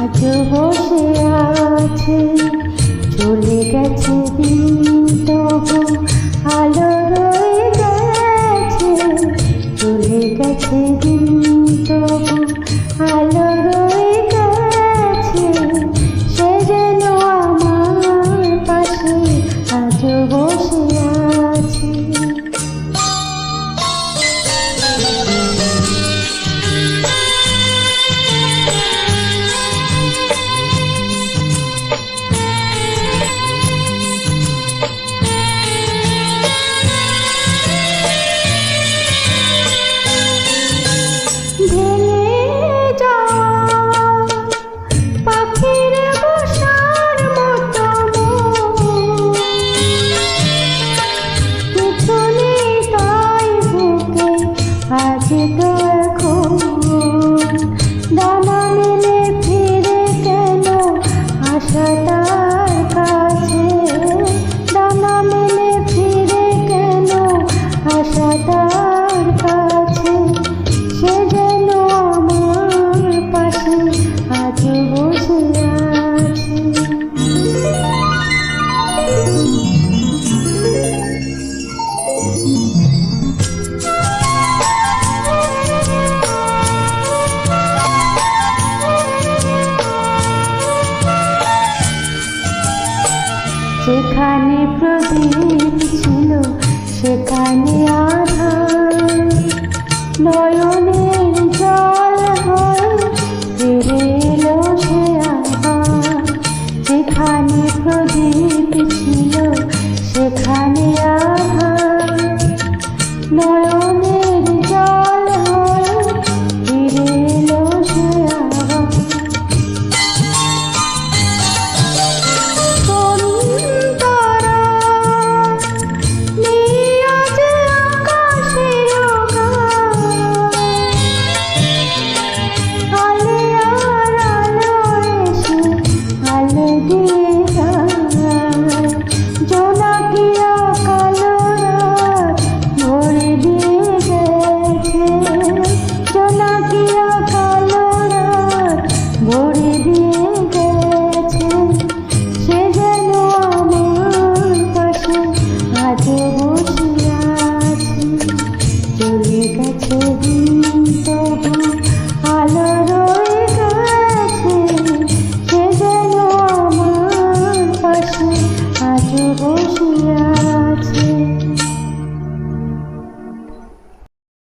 আজ বসে আছে, চলে গেছে দিন তবু আলো রয়ে গেছে, চলে গেছে দিন তবু আলো রয়ে গেছে, সে যেন আমার পাশে আজ বসে আছে। আজ তো এখন ডানা মেলে ফিরে কেন আশা তার কাছে, ডানা মেলে ফিরে কেন আশা তার কাছে, সে যেন আমার পাশে আজ বসে আছে। যেখানে প্রদীপ ছিল সেখানে আধার, নয়নের জল হয়ে ফিরে এলো সে আবার। যেখানে প্রদীপ ছিল সেখানে আধার, নয়নের জল হয়ে ফিরে এলো সে আবার। জোনাকিয়া কালো রাত ভরে দিয়ে গেছে, জোনাকিয়া কালো রাত ভরে দিয়ে